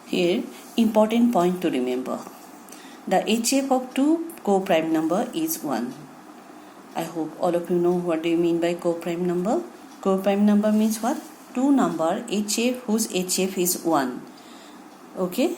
Here, important point to remember. The HCF of two co-prime number is 1. I hope all of you know what do you mean by co-prime number. Co-prime number means what? Two number HCF whose HCF is 1. Okay?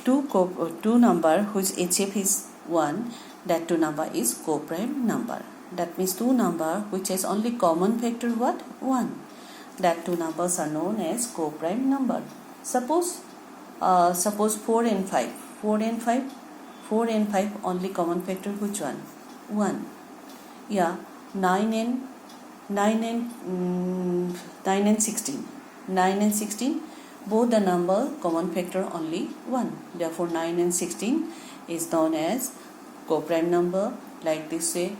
Two number whose HCF is 1, that two number is co-prime number. That means two number which has only common factor what? 1. That two numbers are known as co-prime number. Suppose 4 and 5. 4 and 5 only common factor which one? 1. Yeah, 9 and 16. 9 and 16 both the number common factor only 1. Therefore 9 and 16 is known as co-prime number. Like this say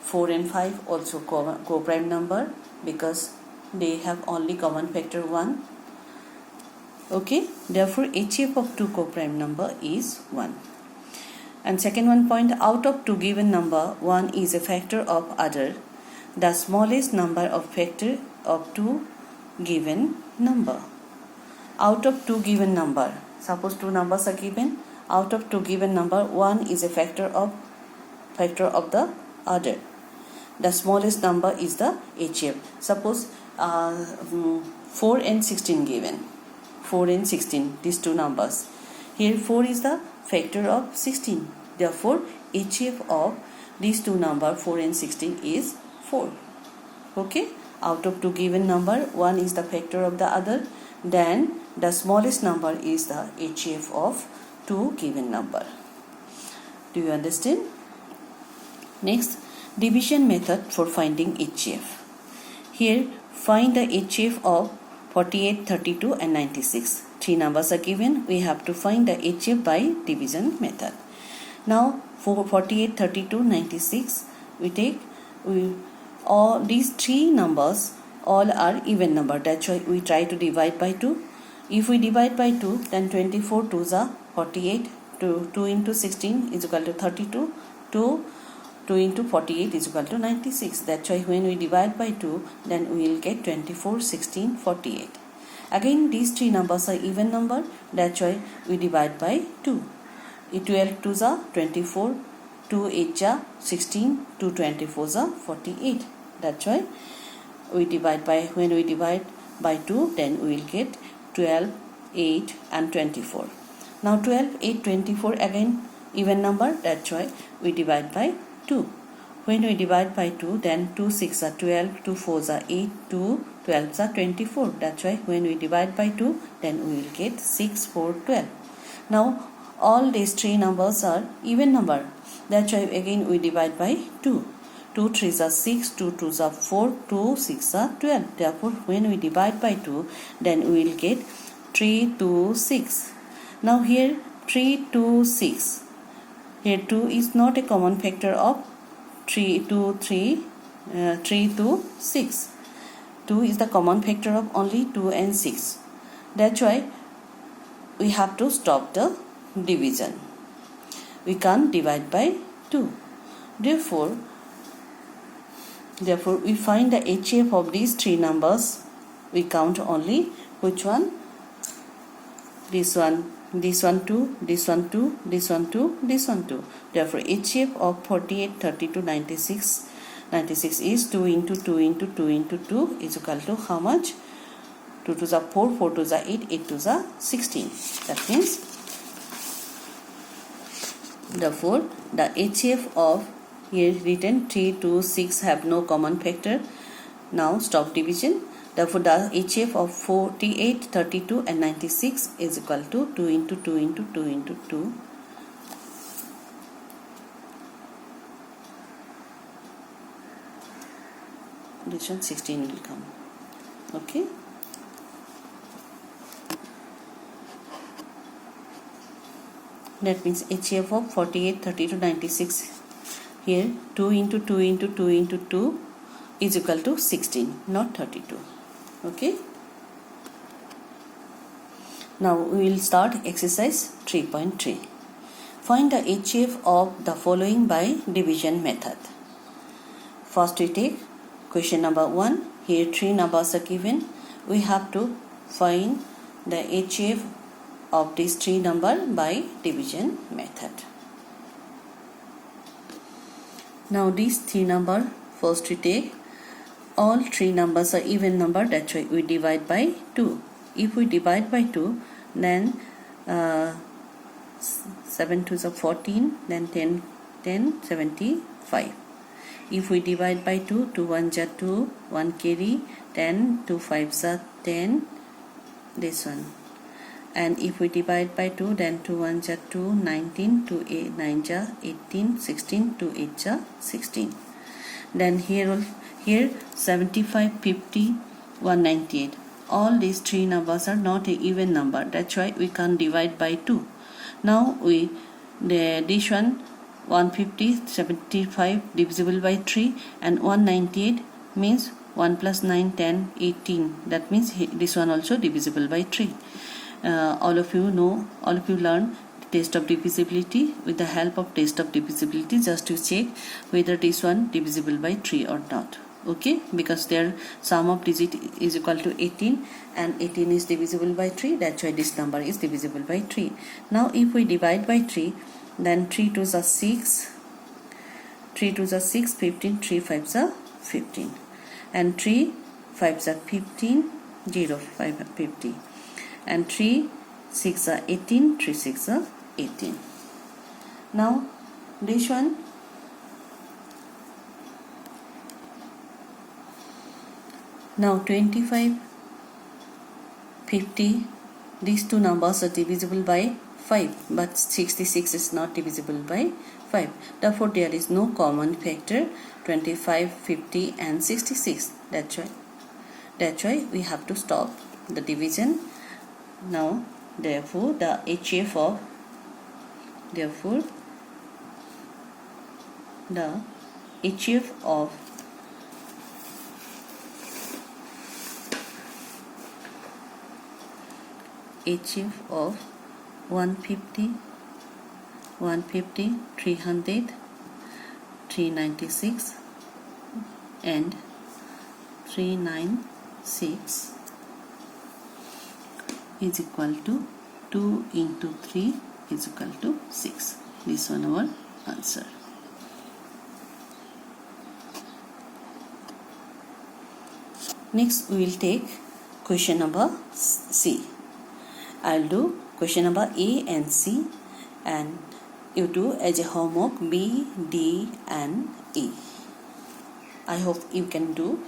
4 and 5 also co-prime number because they have only common factor 1. Okay, therefore HCF of two co-prime number is 1. And second one point, out of two given number, one is a factor of other. The smallest number of factor of two given number. Out of two given number, suppose two numbers are given. Out of two given number, one is a factor of the other. The smallest number is the HCF. Suppose 4 and 16 given. 4 and 16, these two numbers. Here 4 is the factor of 16. Therefore, HCF of these two numbers 4 and 16 is 4. Okay? Out of two given number, one is the factor of the other. Then the smallest number is the HCF of two given number. Do you understand? Next, division method for finding HCF. Here, find the HCF of 48, 32 and 96. Three numbers are given. We have to find the HCF by division method. Now for 48, 32, 96, all these three numbers all are even number. That's why we try to divide by 2. If we divide by 2, then 24 2s are 48. 2 into 16 is equal to 32. 2 into 48 is equal to 96. That's why when we divide by 2, then we will get 24, 16, 48. Again, these three numbers are even number. That's why we divide by 2. 12 2s are 24, 2 8s are 16, 2 24s are 48. That's why when we divide by 2, then we will get 12, 8 and 24. Now 12, 8, 24 again even number. That's why we divide by 2. When we divide by 2, then 2 6 are 12, 2 4s are 8, 2 12s are 24. That's why when we divide by 2, then we will get 6, 4, 12. Now all these three numbers are even number. That's why again we divide by 2. 2 3s are 6, 2 2s are 4, 2 6 are 12. Therefore when we divide by 2, then we will get 3, 2, 6. Now here 3, 2, 6. Here 2 is not a common factor of 3 to 6. 2 is the common factor of only 2 and 6. That's why we have to stop the division. We can't divide by 2. Therefore we find the HCF of these three numbers. We count only which one? This one 2, this one 2, this one 2, this one 2. Therefore HCF of 48, 32, 96 is 2 into 2 into 2 into 2 is equal to how much? 2 2s are 4, 4 2s are 8, 8 2s are 16. That means therefore the HCF of here written 3, 2, 6 have no common factor. Now stop division. Therefore the HCF of 48, 32 and 96 is equal to 2 into 2 into 2 into 2. This one 16 will come. Okay. That means HCF of 48, 32, 96. Here 2 into 2 into 2 into 2 is equal to 16, not 32. Okay. Now we will start exercise 3.3. Find the HCF of the following by division method. First we take question number 1. Here three numbers are given. We have to find the HCF of these three number by division method. Now these three number, first we take all three numbers are even number, that's why we divide by 2. If we divide by 2, then 7 2s are 14, then 10 75. If we divide by 2, 2 1s are 2, 1 carry, 10 2 5s are 10, this one. And if we divide by 2, then 2 1s are 2, 19, 2 8 9s are 18, 16, 2 8s are 16. Then here 75, 50, 198. All these three numbers are not an even number, that's why we can't divide by 2. Now this one 150, 75 divisible by 3, and 198 means 1 plus 9, 10, 18. That means this one also divisible by 3. All of you learn test of divisibility. With the help of test of divisibility, just to check whether this one divisible by 3 or not. Okay, because their sum of digit is equal to 18 and 18 is divisible by 3, that's why this number is divisible by 3. Now if we divide by 3, then 3 2s are 6, 3 2s are 6, 15, 3 5s are 15, and 3 5s are 15, 0 5 are 50, and 3 6 are 18, 3 6 are 18. Now this one now 25, 50, these two numbers are divisible by 5, but 66 is not divisible by 5. Therefore, there is no common factor 25, 50 and 66. That's why we have to stop the division. Now, therefore, the HCF of HCF of 150, 300, 396 and 396 is equal to 2 into 3 is equal to 6. This one our answer. Next we will take question number C. I'll do question number A and C, and you do as a homework B, D and E. I hope you can do.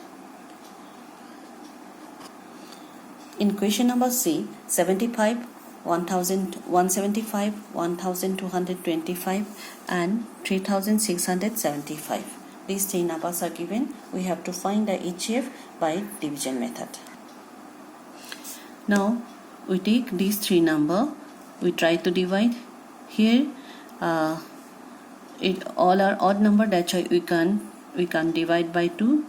In question number C, 75, 175, 1225 and 3675. These three numbers are given. We have to find the HCF by division method. Now we take these three numbers, we try to divide. Here it all are odd number, that's why we can divide by 2.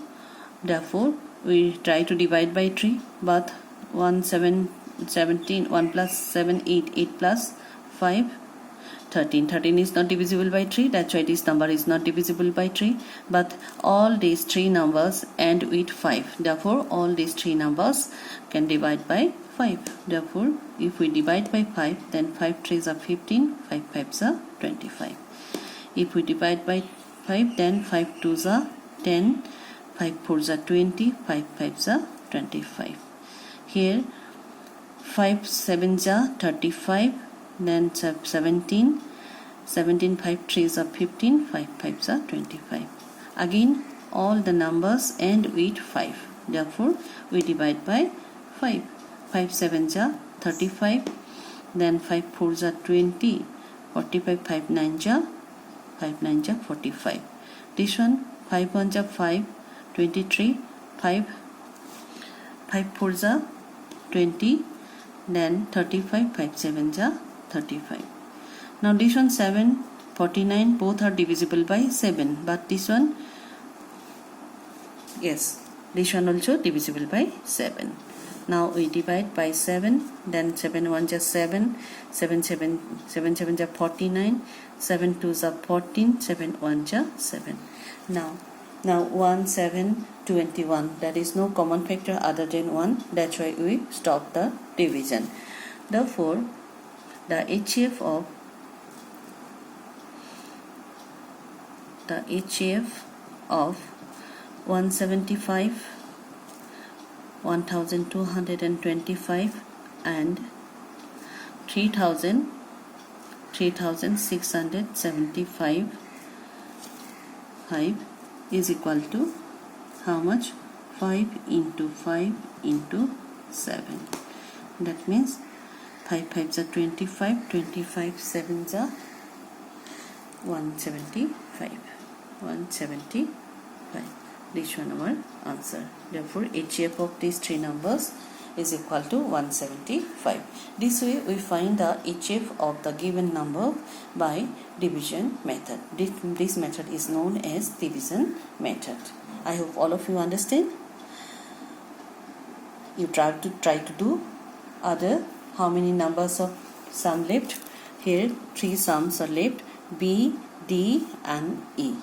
Therefore we try to divide by 3, but 1 7 17, 1 plus 7 8, 8 plus 5 13. 13 is not divisible by 3, that's why this number is not divisible by 3. But all these three numbers end with 5, therefore all these three numbers can divide by 5. Therefore if we divide by 5, then 5 3s are 15, 5 5s are 25. If we divide by 5, then 5 2s are 10, 5 4s are 20, 5 5s are 25. Here 5 7s are 35, then 17, 17 5 3s are 15, 5 5s are 25. Again all the numbers end with 5, therefore we divide by 5. 5 7s are 35, then 5 4s are 20, 45, 5 9s are 45. This one 5 1s are 5, 23, 5 4s are 20, then 35, 5 7s are 35. Now this one 7, 49, both are divisible by 7, but this one, yes, this one also divisible by 7. Now we divide by 7, then 7 1s are 7, 7 7s are 49, 7 2s are 14, 7 1s are 7. Now Now 1, 7, 21. There is no common factor other than 1. That's why we stop the division. Therefore, the HCF of 175, 1225 and 3675 is equal to how much? 5 into 5 into 7. That means 5 5s are 25, 25 7s are 175. 175. This one our answer. Therefore, HCF of these three numbers is equal to 175. This way we find the HCF of the given number by division method. This method is known as division method. I hope all of you understand. You try to do other. How many numbers of sum left? Here 3 sums are left: B, D and E.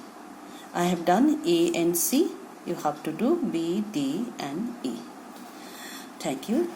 I have done A and C. You have to do B, D and E. Thank you.